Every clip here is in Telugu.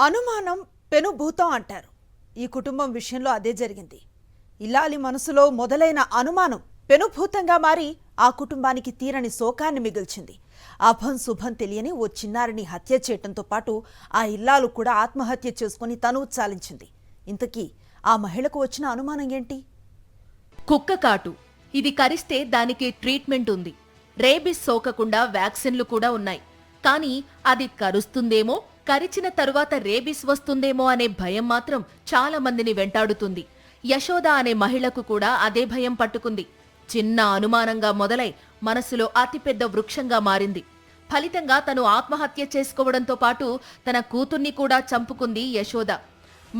అనుమానం పెనుభూతం అంటారు. ఈ కుటుంబం విషయంలో అదే జరిగింది. ఇల్లాలి మనసులో మొదలైన అనుమానం పెనుభూతంగా మారి ఆ కుటుంబానికి తీరని శోకాన్ని మిగిల్చింది. అభం శుభం తెలియని ఓ చిన్నారిని హత్య చేయడంతో పాటు ఆ ఇల్లాలు కూడా ఆత్మహత్య చేసుకుని తనువు చాలించింది. ఇంతకీ ఆ మహిళకు వచ్చిన అనుమానం ఏంటి? కుక్క కాటు. ఇది కరిస్తే దానికి ట్రీట్మెంట్ ఉంది. రేబిస్ సోకకుండా వ్యాక్సిన్లు కూడా ఉన్నాయి. కానీ అది కరుస్తుందేమో, కరిచిన తరువాత రేబిస్ వస్తుందేమో అనే భయం మాత్రం చాలా మందిని వెంటాడుతుంది. యశోద అనే మహిళకు కూడా అదే భయం పట్టుకుంది. చిన్న అనుమానంగా మొదలై మనసులో అతిపెద్ద వృక్షంగా మారింది. ఫలితంగా తను ఆత్మహత్య చేసుకోవడంతో పాటు తన కూతుర్ని కూడా చంపుకుంది యశోద.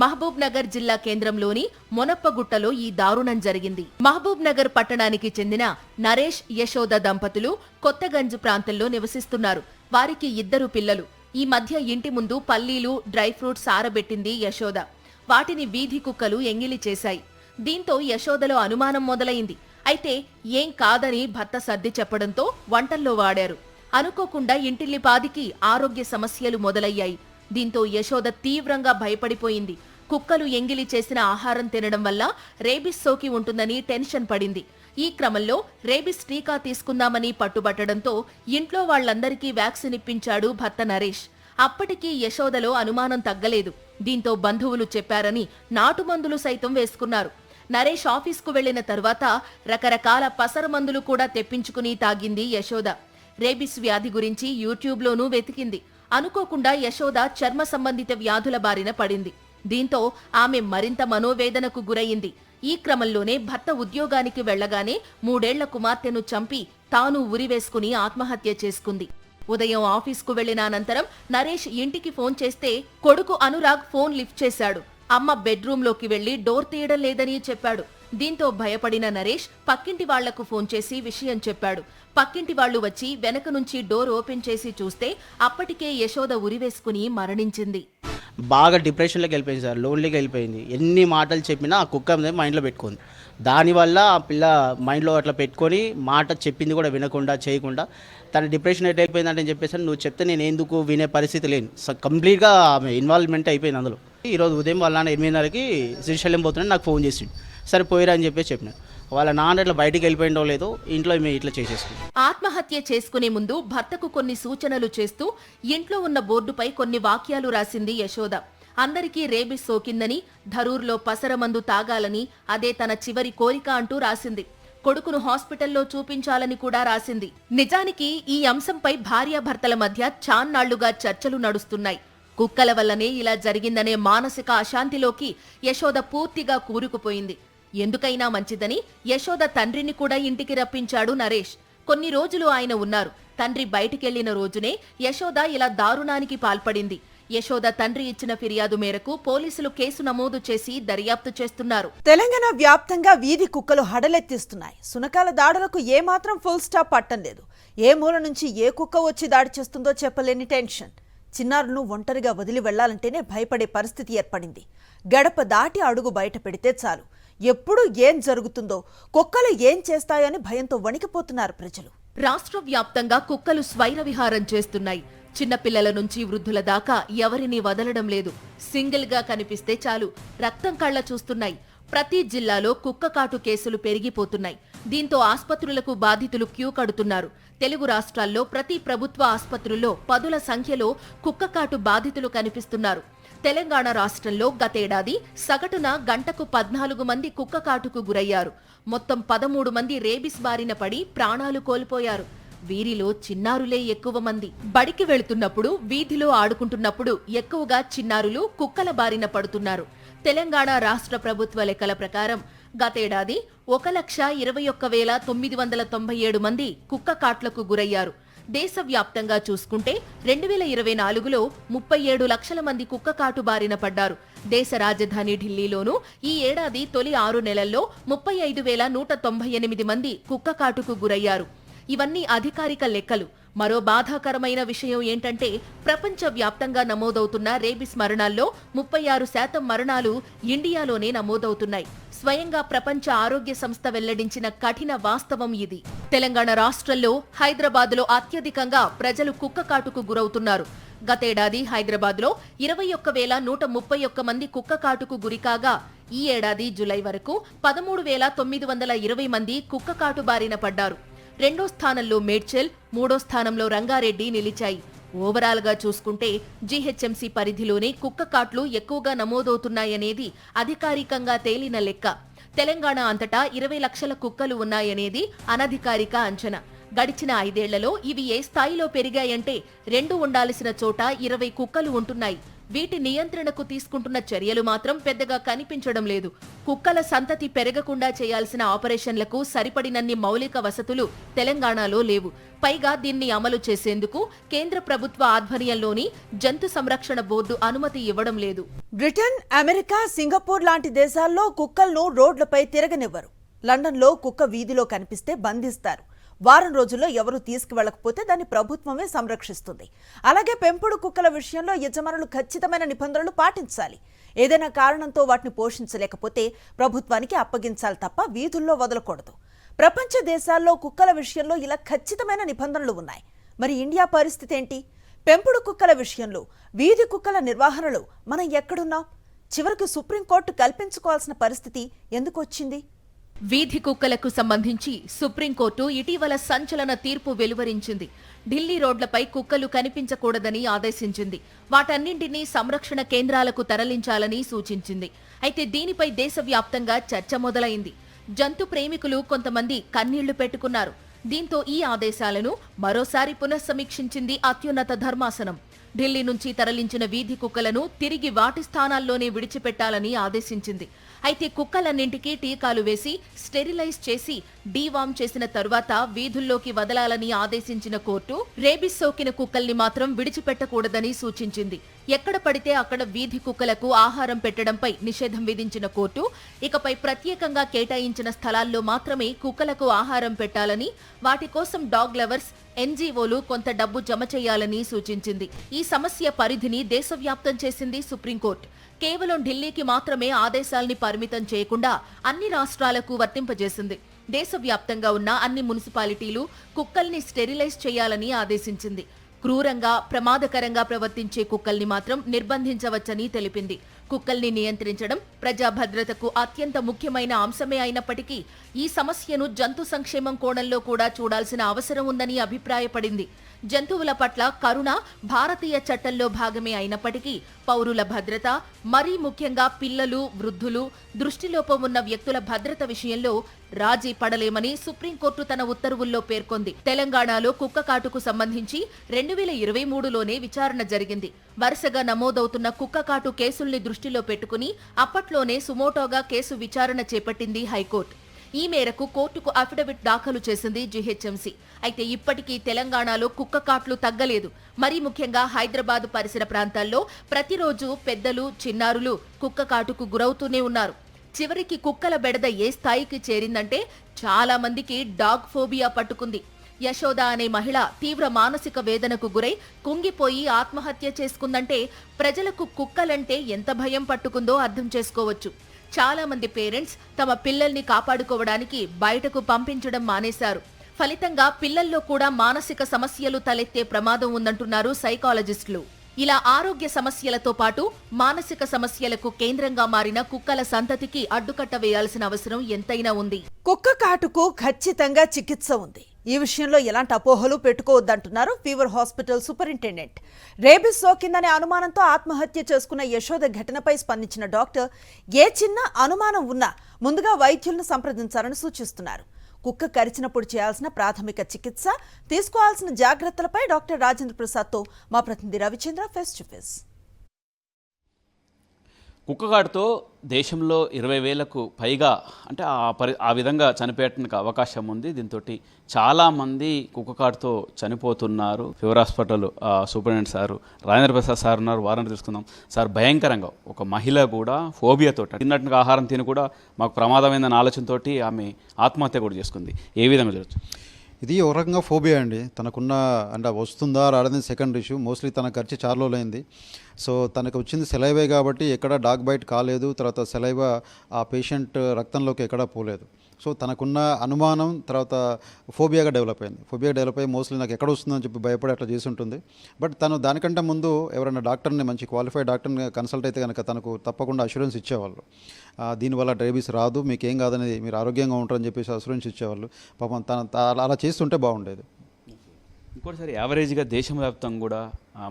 మహబూబ్ నగర్ జిల్లా కేంద్రంలోని మొనప్పగుట్టలో ఈ దారుణం జరిగింది. మహబూబ్ నగర్ పట్టణానికి చెందిన నరేష్, యశోద దంపతులు కొత్తగంజ్ ప్రాంతంలో నివసిస్తున్నారు. వారికి 2 పిల్లలు. ఈ మధ్య ఇంటి ముందు పల్లీలు, డ్రై ఫ్రూట్స్ ఆరబెట్టింది యశోద. వాటిని వీధి కుక్కలు ఎంగిలి చేశాయి. దీంతో యశోదలో అనుమానం మొదలైంది. అయితే ఏం కాదని భర్త సర్ది చెప్పడంతో వంటల్లో వాడారు. అనుకోకుండా ఇంటిల్లిపాదికి ఆరోగ్య సమస్యలు మొదలయ్యాయి. దీంతో యశోద తీవ్రంగా భయపడిపోయింది. కుక్కలు ఎంగిలి చేసిన ఆహారం తినడం వల్ల రేబిస్ సోకి ఉంటుందని టెన్షన్ పడింది. ఈ క్రమంలో రేబిస్ టీకా తీసుకుందామని పట్టుబట్టడంతో ఇంట్లో వాళ్లందరికీ వ్యాక్సిన్ ఇప్పించాడు భర్త నరేష్. అప్పటికీ యశోదలో అనుమానం తగ్గలేదు. దీంతో బంధువులు చెప్పారని నాటుమందులు సైతం వేసుకున్నారు. నరేష్ ఆఫీస్కు వెళ్లిన తర్వాత రకరకాల పసరు మందులు కూడా తెప్పించుకుని తాగింది యశోద. రేబిస్ వ్యాధి గురించి యూట్యూబ్లోనూ వెతికింది. అనుకోకుండా యశోద చర్మ సంబంధిత వ్యాధుల బారిన పడింది. దీంతో ఆమె మరింత మనోవేదనకు గురయింది. ఈ క్రమంలోనే భర్త ఉద్యోగానికి వెళ్లగానే 3 ఏళ్ల కుమార్తెను చంపి తాను ఉరివేసుకుని ఆత్మహత్య చేసుకుంది. ఉదయం ఆఫీస్కు వెళ్లిన అనంతరం నరేష్ ఇంటికి ఫోన్ చేస్తే కొడుకు అనురాగ్ ఫోన్ లిఫ్ట్ చేశాడు. అమ్మ బెడ్రూంలోకి వెళ్లి డోర్ తీయడం లేదని చెప్పాడు. దీంతో భయపడిన నరేష్ పక్కింటి వాళ్లకు ఫోన్ చేసి విషయం చెప్పాడు. పక్కింటి వాళ్లు వచ్చి వెనక నుంచి డోర్ ఓపెన్ చేసి చూస్తే అప్పటికే యశోద ఉరివేసుకుని మరణించింది. బాగా డిప్రెషన్లోకి వెళ్ళిపోయింది సార్. లోన్లీగా వెళ్ళిపోయింది. ఎన్ని మాటలు చెప్పినా ఆ కుక్క మీద మైండ్లో పెట్టుకుంది. దానివల్ల ఆ పిల్ల మైండ్లో అట్లా పెట్టుకొని మాట చెప్పింది కూడా వినకుండా చేయకుండా తన డిప్రెషన్ ఎట్ అయిపోయిందంటే చెప్పేసి నువ్వు చెప్తే నేను ఎందుకు వినే పరిస్థితి లేను. సో కంప్లీట్గా ఆమె ఇన్వాల్వ్మెంట్ అయిపోయింది అందులో. ఈరోజు ఉదయం వాళ్ళ నాన్న 8:30కి శ్రీశైలం పోతున్నాడు. నాకు ఫోన్ చేసిండు. సరే పోయిరా అని చెప్పేసి చెప్పిన. వాళ్ళ నాన్న ఇట్లా బయటికి వెళ్ళిపోయిందో లేదో ఇంట్లో మేము ఇట్లా చేసేసుకున్నాం. ఆత్మహత్య చేసుకునే ముందు భర్తకు కొన్ని సూచనలు చేస్తూ ఇంట్లో ఉన్న బోర్డుపై కొన్ని వాక్యాలు రాసింది యశోద. అందరికీ రేబిస్ సోకిందని, ధరూర్లో పసరమందు తాగాలని అదే తన చివరి కోరిక అంటూ రాసింది. కొడుకును హాస్పిటల్లో చూపించాలని కూడా రాసింది. నిజానికి ఈ అంశంపై భార్యాభర్తల మధ్య చాన్నాళ్లుగా చర్చలు నడుస్తున్నాయి. కుక్కల వల్లనే ఇలా జరిగిందనే మానసిక అశాంతిలోకి యశోద పూర్తిగా కూరుకుపోయింది. ఎందుకైనా మంచిదని యశోద తండ్రిని కూడా ఇంటికి రప్పించాడు నరేష్. కొన్ని రోజులు ఆయన ఉన్నారు. తండ్రి బయటికెళ్లిన రోజునే యశోద ఇలా దారుణానికి పాల్పడింది. యశోద తండ్రి ఇచ్చిన ఫిర్యాదు మేరకు పోలీసులు కేసు నమోదు చేసి దర్యాప్తు చేస్తున్నారు. తెలంగాణ వ్యాప్తంగా వీధి కుక్కలు హడలెత్తిస్తున్నాయి. సునకాల దాడులకు ఏమాత్రం ఫుల్ స్టాప్ పట్టం లేదు. ఏ మూల నుంచి ఏ కుక్క వచ్చి దాడి చేస్తుందో చెప్పలేని టెన్షన్. చిన్నారులను ఒంటరిగా వదిలి వెళ్లాలంటేనే భయపడే పరిస్థితి ఏర్పడింది. గడప దాటి అడుగు బయట పెడితే చాలు ఎప్పుడు ఏం జరుగుతుందో, కుక్కలు ఏం చేస్తాయని భయంతో వణికిపోతున్నారు ప్రజలు. రాష్ట్ర వ్యాప్తంగా కుక్కలు స్వైర విహారం చేస్తున్నాయి. చిన్నపిల్లల నుంచి వృద్ధుల దాకా ఎవరినీ వదలడం లేదు. సింగిల్ గా కనిపిస్తే చాలు రక్తం కళ్ళ చూస్తున్నాయి. ప్రతి జిల్లాలో కుక్క కాటు కేసులు పెరిగిపోతున్నాయి. దీంతో ఆస్పత్రులకు బాధితులు క్యూ కడుతున్నారు. తెలుగు రాష్ట్రాల్లో ప్రతి ప్రభుత్వ ఆస్పత్రుల్లో 10ల సంఖ్యలో కుక్క కాటు బాధితులు కనిపిస్తున్నారు. తెలంగాణ రాష్ట్రంలో గతేడాది సగటున గంటకు 14 మంది కుక్క కాటుకు గురయ్యారు. మొత్తం 13 మంది రేబిస్ బారిన పడి ప్రాణాలు కోల్పోయారు. వీరిలో చిన్నారులే ఎక్కువ మంది. బడికి వెళుతున్నప్పుడు, వీధిలో ఆడుకుంటున్నప్పుడు ఎక్కువగా చిన్నారులు కుక్కల బారిన పడుతున్నారు. తెలంగాణ రాష్ట్ర ప్రభుత్వ లెక్కల ప్రకారం గతేడాది 1,21,997 మంది కుక్క కాట్లకు గురయ్యారు. దేశవ్యాప్తంగా చూసుకుంటే 2024లో 37 లక్షల మంది కుక్క కాటు బారిన పడ్డారు. దేశ రాజధాని ఢిల్లీలోనూ ఈ ఏడాది తొలి 6 నెలల్లో 35,198 మంది కుక్క కాటుకు గురయ్యారు. ఇవన్నీ అధికారిక లెక్కలు. మరో బాధాకరమైన విషయం ఏంటంటే ప్రపంచవ్యాప్తంగా నమోదవుతున్న రేబిస్ మరణాల్లో 36% మరణాలు ఇండియాలోనే నమోదవుతున్నాయి. స్వయంగా ప్రపంచ ఆరోగ్య సంస్థ వెల్లడించిన కఠిన వాస్తవం ఇది. తెలంగాణ రాష్ట్రంలో హైదరాబాద్లో అత్యధికంగా ప్రజలు కుక్క కాటుకు గురవుతున్నారు. గతేడాది హైదరాబాద్లో 21,131 మంది కుక్క కాటుకు గురికాగా ఈ ఏడాది జులై వరకు 13,920 మంది కుక్క కాటు బారిన పడ్డారు. రెండో స్థానంలో మేడ్చల్, మూడో స్థానంలో రంగారెడ్డి నిలిచాయి. ఓవరాల్ గా చూసుకుంటే జీహెచ్ఎంసీ పరిధిలోనే కుక్క కాట్లు ఎక్కువగా నమోదవుతున్నాయనేది అధికారికంగా తేలిన లెక్క. తెలంగాణ అంతటా 20 లక్షల కుక్కలు ఉన్నాయనేది అనధికారిక అంచనా. గడిచిన 5 ఏళ్లలో ఇవి ఏ స్థాయిలో పెరిగాయంటే 2 ఉండాల్సిన చోట 20 కుక్కలు ఉంటున్నాయి. వీటి నియంత్రణకు తీసుకుంటున్న చర్యలు మాత్రం పెద్దగా కనిపించడం లేదు. కుక్కల సంతతి పెరగకుండా చేయాల్సిన ఆపరేషన్లకు సరిపడినన్ని మౌలిక వసతులు తెలంగాణలో లేవు. పైగా దీన్ని అమలు చేసేందుకు కేంద్ర ప్రభుత్వ ఆధ్వర్యంలోని జంతు సంరక్షణ బోర్డు అనుమతి ఇవ్వడం లేదు. బ్రిటన్, అమెరికా, సింగపూర్ లాంటి దేశాల్లో కుక్కలను రోడ్లపై తిరగనివ్వరు. లండన్లో కుక్క వీధిలో కనిపిస్తే బంధిస్తారు. వారం రోజుల్లో ఎవరూ తీసుకువెళ్లకపోతే దాన్ని ప్రభుత్వమే సంరక్షిస్తుంది. అలాగే పెంపుడు కుక్కల విషయంలో యజమానులు ఖచ్చితమైన నిబంధనలు పాటించాలి. ఏదైనా కారణంతో వాటిని పోషించలేకపోతే ప్రభుత్వానికి అప్పగించాలి తప్ప వీధుల్లో వదలకూడదు. ప్రపంచ దేశాల్లో కుక్కల విషయంలో ఇలా ఖచ్చితమైన నిబంధనలు ఉన్నాయి. మరి ఇండియా పరిస్థితి ఏంటి? పెంపుడు కుక్కల విషయంలో వీధి కుక్కల నిర్వహణలో మనం ఎక్కడున్నాం? చివరికి సుప్రీంకోర్టు కల్పించుకోవాల్సిన పరిస్థితి ఎందుకు వచ్చింది? వీధి కుక్కలకు సంబంధించి సుప్రీంకోర్టు ఇటీవల సంచలన తీర్పు వెలువరించింది. ఢిల్లీ రోడ్లపై కుక్కలు కనిపించకూడదని ఆదేశించింది. వాటన్నింటినీ సంరక్షణ కేంద్రాలకు తరలించాలని సూచించింది. అయితే దీనిపై దేశవ్యాప్తంగా చర్చ మొదలైంది. జంతు ప్రేమికులు కొంతమంది కన్నీళ్లు పెట్టుకున్నారు. దీంతో ఈ ఆదేశాలను మరోసారి పునఃసమీక్షించింది అత్యున్నత ధర్మాసనం. ఢిల్లీ నుంచి తరలించిన వీధి కుక్కలను తిరిగి వాటి స్థానాల్లోనే విడిచిపెట్టాలని ఆదేశించింది. అయితే కుక్కలన్నింటికీ టీకాలు వేసి స్టెరిలైజ్ చేసి డీవామ్ చేసిన తరువాత వీధుల్లోకి వదలాలని ఆదేశించిన కోర్టు రేబిస్ సోకిన కుక్కల్ని మాత్రం విడిచిపెట్టకూడదని సూచించింది. ఎక్కడ పడితే అక్కడ వీధి కుక్కలకు ఆహారం పెట్టడంపై నిషేధం విధించిన కోర్టు ఇకపై ప్రత్యేకంగా కేటాయించిన స్థలాల్లో మాత్రమే కుక్కలకు ఆహారం పెట్టాలని, వాటి కోసం డాగ్ లవర్స్, ఎన్జీఓలు కొంత డబ్బు జమ చేయాలని సూచించింది. ఈ సమస్య పరిధిని దేశవ్యాప్తం చేసింది సుప్రీంకోర్టు. కేవలం ఢిల్లీకి మాత్రమే ఆదేశాల్ని పరిమితం చేయకుండా అన్ని రాష్ట్రాలకు వర్తింపజేసింది. దేశవ్యాప్తంగా ఉన్న అన్ని మున్సిపాలిటీలు కుక్కల్ని స్టెరిలైజ్ చేయాలని ఆదేశించింది. క్రూరంగా, ప్రమాదకరంగా ప్రవర్తించే కుక్కల్ని మాత్రం నిర్బంధించవచ్చని తెలిపింది. కుక్కల్ని నియంత్రించడం ప్రజా భద్రతకు అత్యంత ముఖ్యమైన అంశమే అయినప్పటికీ ఈ సమస్యను జంతు సంక్షేమం కోణంలో కూడా చూడాల్సిన అవసరం ఉందని అభిప్రాయపడింది. జంతువుల పట్ల కరుణ భారతీయ చట్టంలో భాగమే అయినప్పటికీ పౌరుల భద్రత, మరీ ముఖ్యంగా పిల్లలు, వృద్ధులు, దృష్టిలోపం ఉన్న వ్యక్తుల భద్రత విషయంలో రాజీ పడలేమని సుప్రీంకోర్టు తన ఉత్తర్వుల్లో పేర్కొంది. తెలంగాణలో కుక్క కాటుకు సంబంధించి 2023లోనే విచారణ జరిగింది. వరుసగా నమోదవుతున్న కుక్క కాటు కేసుల్ని దృష్టిలో పెట్టుకుని అప్పట్లోనే సుమోటోగా కేసు విచారణ చేపట్టింది హైకోర్టు. ఈ మేరకు కోర్టుకు అఫిడవిట్ దాఖలు చేసింది జీహెచ్ఎంసీ. అయితే ఇప్పటికీ తెలంగాణలో కుక్క కాట్లు తగ్గలేదు. మరీ ముఖ్యంగా హైదరాబాద్ పరిసర ప్రాంతాల్లో ప్రతిరోజు పెద్దలు, చిన్నారులు కుక్క కాటుకు గురవుతూనే ఉన్నారు. చివరికి కుక్కల బెడద ఏ స్థాయికి చేరిందంటే చాలా మందికి డాగ్ ఫోబియా పట్టుకుంది. యశోద అనే మహిళ తీవ్ర మానసిక వేదనకు గురై కుంగిపోయి ఆత్మహత్య చేసుకుందంటే ప్రజలకు కుక్కలంటే ఎంత భయం పట్టుకుందో అర్థం చేసుకోవచ్చు. చాలా మంది పేరెంట్స్ తమ పిల్లల్ని కాపాడుకోవడానికి బయటకు పంపించడం మానేశారు. ఫలితంగా పిల్లల్లో కూడా మానసిక సమస్యలు తలెత్తే ప్రమాదం ఉందంటున్నారు సైకాలజిస్టులు. ఇలా ఆరోగ్య సమస్యలతో పాటు మానసిక సమస్యలకు కేంద్రంగా మారిన కుక్కల సంతతికి అడ్డుకట్ట వేయాల్సిన అవసరం ఎంతైనా ఉంది. కుక్క కాటుకు ఖచ్చితంగా చికిత్స ఉంది. ఈ విషయంలో ఎలాంటి అపోహలు పెట్టుకోవద్దంటున్నారు ఫీవర్ హాస్పిటల్ సూపరింటెండెంట్. రేబిస్ సోకిందనే అనుమానంతో ఆత్మహత్య చేసుకున్న యశోద ఘటనపై స్పందించిన డాక్టర్ ఏ చిన్న అనుమానం ఉన్నా ముందుగా వైద్యులను సంప్రదించాలని సూచిస్తున్నారు. కుక్క కరిచినప్పుడు చేయాల్సిన ప్రాథమిక చికిత్స, తీసుకోవాల్సిన జాగ్రత్తలపై డాక్టర్ రాజేంద్ర ప్రసాద్తో మా ప్రతినిధి రవిచంద్ర ఫేస్ టు ఫేస్. కుక్కకాటుతో దేశంలో 20,000కు పైగా అంటే ఆ విధంగా చనిపోయడానికి అవకాశం ఉంది. దీంతో చాలామంది కుక్కకాటుతో చనిపోతున్నారు. Fever hospital superintendent sir Rajendra Prasad sir ఉన్నారు. వారిని తెలుసుకుందాం. సార్, భయంకరంగా ఒక మహిళ కూడా ఫోబియాతో తిన్నట్టుగా ఆహారం తిని కూడా మాకు ప్రమాదమైందన్న ఆలోచనతో ఆమె ఆత్మహత్య కూడా చేసుకుంది. ఏ విధంగా చూడొచ్చు? ఇది ఒక రకంగా ఫోబియా అండి. తనకున్న అంటే వస్తుందా రాడని సెకండ్ ఇష్యూ. మోస్ట్లీ తనకు ఖర్చు చాలా రోజులైంది. సో తనకు వచ్చింది సెలైవే కాబట్టి ఎక్కడ డాగ్ బైట్ కాలేదు. తర్వాత సెలైవా ఆ పేషెంట్ రక్తంలోకి ఎక్కడా పోలేదు. సో తనకున్న అనుమానం తర్వాత ఫోబియాగా డెవలప్ అయింది. ఫోబియా డెవలప్ అయ్యి మోస్ట్లీ నాకు ఎక్కడ వస్తుందని చెప్పి భయపడి అట్లా చేసి ఉంటుంది. బట్ తను దానికంటే ముందు ఎవరైనా డాక్టర్ని మంచి క్వాలిఫైడ్ డాక్టర్ని కన్సల్ట్ అయితే కనుక తనకు తప్పకుండా అష్యూరెన్స్ ఇచ్చేవాళ్ళు. దీనివల్ల రేబీస్ రాదు, మీకు ఏం కాదనేది, మీరు ఆరోగ్యంగా ఉంటారని చెప్పేసి అష్యూరెన్స్ ఇచ్చేవాళ్ళు. పాపం అలా చేస్తుంటే బాగుండేది. ఇంకోటిసారి యావరేజ్గా దేశవ్యాప్తంగా కూడా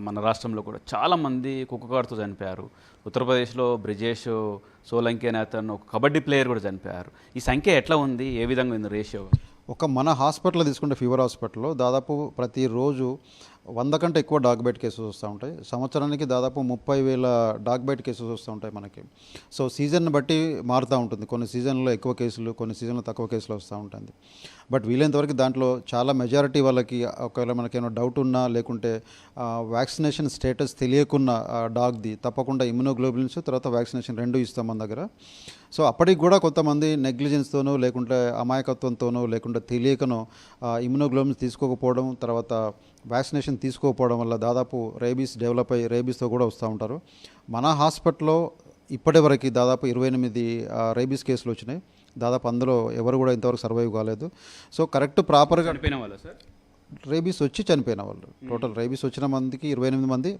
మన రాష్ట్రంలో కూడా చాలామంది కుక్కకాటుతో చనిపోయారు. ఉత్తరప్రదేశ్లో బ్రిజేష్ సోలంకి అనే అతను ఒక కబడ్డీ ప్లేయర్ కూడా చనిపోయారు. ఈ సంఖ్య ఎట్లా ఉంది, ఏ విధంగా ఉంది రేషియో? ఒక మన హాస్పిటల్లో తీసుకుంటే ఫీవర్ హాస్పిటల్లో దాదాపు ప్రతిరోజు 100 కంటే ఎక్కువ డాగ్ బైట్ కేసెస్ వస్తూ ఉంటాయి. సంవత్సరానికి దాదాపు 30,000 డాగ్ బైట్ కేసెస్ వస్తూ ఉంటాయి మనకి. సో సీజన్ని బట్టి మారుతూ ఉంటుంది. కొన్ని సీజన్లో ఎక్కువ కేసులు, కొన్ని సీజన్లో తక్కువ కేసులు వస్తూ ఉంటుంది. బట్ వీలైనంతవరకు దాంట్లో చాలా మెజారిటీ వాళ్ళకి ఒకవేళ మనకేమైనా డౌట్ ఉన్నా లేకుంటే వ్యాక్సినేషన్ స్టేటస్ తెలియకున్న డాగ్ది తప్పకుండా ఇమ్యునోగ్లోబులిన్స్ తర్వాత వ్యాక్సినేషన్ 2 ఇస్తాం మన దగ్గర. సో అప్పటికి కూడా కొంతమంది నెగ్లిజెన్స్తోనో లేకుంటే అమాయకత్వంతోనో లేకుంటే తెలియకనో ఇమ్యునోగ్లోబులిన్స్ తీసుకోకపోవడం తర్వాత వ్యాక్సినేషన్ తీసుకోకపోవడం వల్ల దాదాపు రేబీస్ డెవలప్ అయ్యి రేబీస్తో కూడా వస్తూ ఉంటారు. మన హాస్పిటల్లో ఇప్పటివరకు దాదాపు 28 రేబీస్ కేసులు వచ్చినాయి. దాదాపు అందులో ఎవరు కూడా ఇంతవరకు సర్వైవ్ కాలేదు. సో కరెక్ట్ ప్రాపర్గా చనిపోయిన వాళ్ళ సార్ రేబీస్ వచ్చి చనిపోయిన వాళ్ళు టోటల్ రేబీస్ వచ్చిన మందికి 28 మంది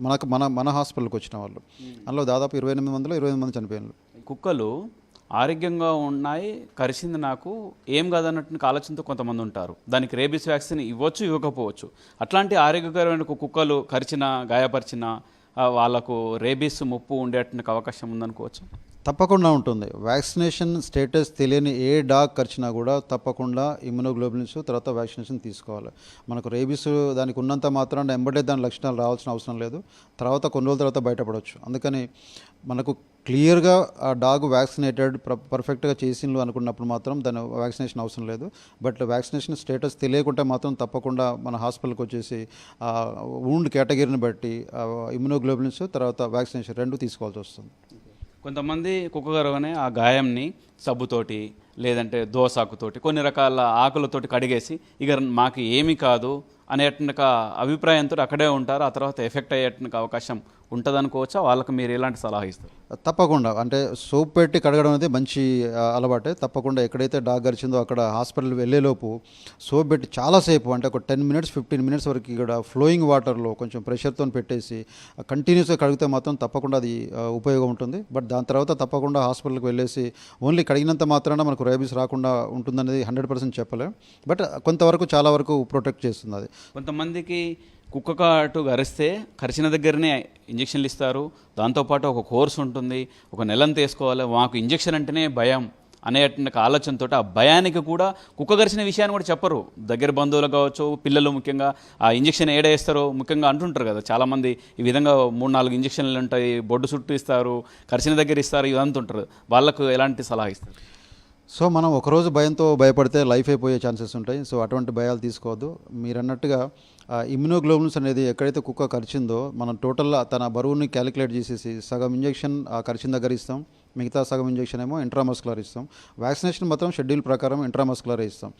మన హాస్పిటల్కి వచ్చిన వాళ్ళు. అందులో దాదాపు 28 మందిలో 28 మంది చనిపోయినారు. కుక్కలు ఆరోగ్యంగా ఉన్నాయి, కరిచింది నాకు ఏం కాదన్నట్టు ఆలోచనతో కొంతమంది ఉంటారు. దానికి రేబీస్ వ్యాక్సిన్ ఇవ్వచ్చు, ఇవ్వకపోవచ్చు. అట్లాంటి ఆరోగ్యకరమైన కుక్కలు కరిచిన, గాయపరిచిన వాళ్ళకు రేబీస్ ముప్పు ఉండేటువంటి అవకాశం ఉందనుకోవచ్చు. తప్పకుండా ఉంటుంది. వ్యాక్సినేషన్ స్టేటస్ తెలియని ఏ డాగ్ కరిచినా కూడా తప్పకుండా ఇమ్యునోగ్లోబులిన్స్ తర్వాత వ్యాక్సినేషన్ తీసుకోవాలి. మనకు రేబీస్ దానికి ఉన్నంత మాత్రాన ఎంబడే దాని లక్షణాలు రావాల్సిన అవసరం లేదు. తర్వాత కొన్ని రోజుల తర్వాత బయటపడవచ్చు. అందుకని మనకు క్లియర్గా ఆ డాగ్ వ్యాక్సినేటెడ్ పర్ఫెక్ట్గా చేసిండ్రు అనుకున్నప్పుడు మాత్రం దాని వ్యాక్సినేషన్ అవసరం లేదు. బట్ వ్యాక్సినేషన్ స్టేటస్ తెలియకుంటే మాత్రం తప్పకుండా మన హాస్పిటల్కి వచ్చేసి వూండ్ కేటగిరీని బట్టి ఇమ్యునోగ్లోబులిన్స్ తర్వాత వ్యాక్సినేషన్ 2 తీసుకోవాల్సి వస్తుంది. కొంతమంది కుక్కగరవనే ఆ గాయంని సబ్బుతోటి లేదంటే దోసాకుతోటి కొన్ని రకాల ఆకులతోటి కడిగేసి ఇక మాకు ఏమీ కాదు అనేటువంటి అభిప్రాయంతో అక్కడే ఉంటారు. ఆ తర్వాత ఎఫెక్ట్ అయ్యేటువంటి అవకాశం ఉంటుంది అనుకోవచ్చా? వాళ్ళకి మీరు ఎలాంటి సలహా ఇస్తారు? తప్పకుండా అంటే సోప్ పెట్టి కడగడం అనేది మంచి అలవాటే. తప్పకుండా ఎక్కడైతే డాగ్ గరిచిందో అక్కడ హాస్పిటల్ వెళ్ళేలోపు సోప్ పెట్టి చాలాసేపు అంటే ఒక 10 మినిట్స్ 15 మినిట్స్ వరకు ఇక్కడ ఫ్లోయింగ్ వాటర్లో కొంచెం ప్రెషర్తో పెట్టేసి కంటిన్యూస్గా కడిగితే మాత్రం తప్పకుండా అది ఉపయోగం ఉంటుంది. బట్ దాని తర్వాత తప్పకుండా హాస్పిటల్కి వెళ్ళేసి ఓన్లీ కడిగినంత మాత్రాన మనకు రేబీస్ రాకుండా ఉంటుందనేది 100% చెప్పలేం. బట్ కొంతవరకు చాలా వరకు ప్రొటెక్ట్ చేస్తుంది అది. కొంతమందికి కుక్క కాటు కరిచిన దగ్గరనే ఇంజక్షన్లు ఇస్తారు. దాంతోపాటు ఒక కోర్స్ ఉంటుంది, ఒక నెలను తీసుకోవాలి. మాకు ఇంజక్షన్ అంటేనే భయం అనేటువంటి ఆలోచనతో ఆ భయానికి కూడా కుక్క కరిచిన విషయాన్ని కూడా చెప్పరు. దగ్గర బంధువులు కావచ్చు, పిల్లలు ముఖ్యంగా ఆ ఇంజక్షన్ ఏడేస్తారో ముఖ్యంగా అంటుంటారు కదా చాలామంది. ఈ విధంగా 3-4 ఇంజక్షన్లు ఉంటాయి, బొడ్డు చుట్టూ ఇస్తారు, కరిచిన దగ్గర ఇస్తారు, ఇదంతా ఉంటారు. వాళ్ళకు ఎలాంటి సలహా ఇస్తారు? సో మనం ఒకరోజు భయంతో భయపడితే లైఫ్ అయిపోయే ఛాన్సెస్ ఉంటాయి. సో అటువంటి భయాలు తీసుకోవద్దు. మీరు అన్నట్టుగా ఇమ్యునోగ్లోబులిన్స్ అనేది ఎక్కడైతే కుక్క కరిచిందో మనం టోటల్గా తన బరువుని క్యాలిక్యులేట్ చేసేసి సగం ఇంజెక్షన్ ఆ కరిచిన దగ్గర ఇస్తాం, మిగతా సగం ఇంజెక్షన్ ఏమో ఇంట్రామస్కులర్ ఇస్తాం. వ్యాక్సినేషన్ మాత్రం షెడ్యూల్ ప్రకారం ఇంట్రామస్కులర్ ఇస్తాం.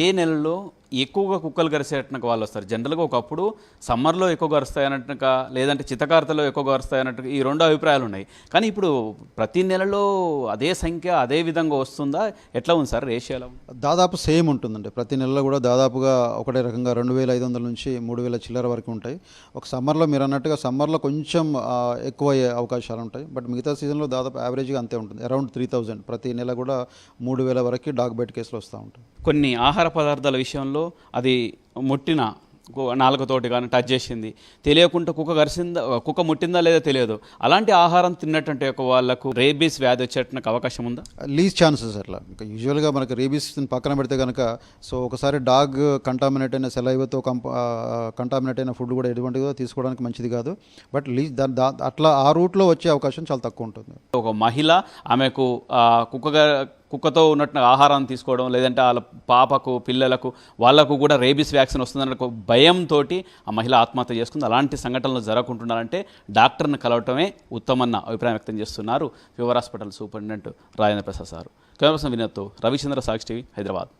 ఏ నెలలో ఎక్కువగా కుక్కలు కరిసేటట్టుగా వాళ్ళు వస్తారు? జనరల్గా ఒకప్పుడు సమ్మర్లో ఎక్కువ కరుస్తాయన్నట్టుగా లేదంటే చిత్తకార్తెలో ఎక్కువ కరుస్తాయన్నట్టుగా ఈ 2 అభిప్రాయాలు ఉన్నాయి. కానీ ఇప్పుడు ప్రతి నెలలో అదే సంఖ్య అదే విధంగా వస్తుందా? ఎట్లా ఉంది సార్ రేషియోలో? దాదాపు సేమ్ ఉంటుందండి. ప్రతి నెలలో కూడా దాదాపుగా ఒకటే రకంగా 2,500 నుంచి 3,000 చిల్లర వరకు ఉంటాయి. ఒక సమ్మర్లో మీరు అన్నట్టుగా సమ్మర్లో కొంచెం ఎక్కువ అయ్యే అవకాశాలు ఉంటాయి. బట్ మిగతా సీజన్లో దాదాపు యావరేజ్గా అంతే ఉంటుంది. అరౌండ్ 3,000 ప్రతి నెల కూడా 3,000 వరకు డాగ్ బైట్ కేసులు వస్తూ ఉంటాయి. కొన్ని ఆహార పదార్థాల విషయంలో అది ముట్టిన నాలుకతోటి కానీ టచ్ చేసింది తెలియకుండా కుక్క ముట్టిందా లేదా తెలియదు, అలాంటి ఆహారం తిన్నట్టుంటే వాళ్ళకు రేబీస్ వ్యాధి వచ్చేటట్టుకు అవకాశం ఉందా? లీస్ట్ ఛాన్సెస్ అట్లా. ఇంకా యూజువల్గా మనకు రేబీస్ పక్కన పెడితే కనుక సో ఒకసారి డాగ్ కంటామినేట్ అయిన సెలైవతో కంటామినేట్ అయిన ఫుడ్ కూడా ఎటువంటిదో తీసుకోవడానికి మంచిది కాదు. బట్ అట్లా ఆ రూట్లో వచ్చే అవకాశం చాలా తక్కువ ఉంటుంది. ఒక మహిళ ఆమెకు కుక్కతో ఉన్నట్టు ఆహారాన్ని తీసుకోవడం లేదంటే వాళ్ళ పాపకు పిల్లలకు వాళ్ళకు కూడా రేబీస్ వ్యాక్సిన్ వస్తుందన్న భయంతో ఆ మహిళ ఆత్మహత్య చేసుకుంది. అలాంటి సంఘటనలు జరగకుంటున్నారంటే డాక్టర్ని కలవటమే ఉత్తమన్న అభిప్రాయం వ్యక్తం చేస్తున్నారు fever hospital superintendent Rajendra Prasad sir. Camera person వినోద్తో రవిచంద్ర, సాక్షి టీవీ, హైదరాబాద్.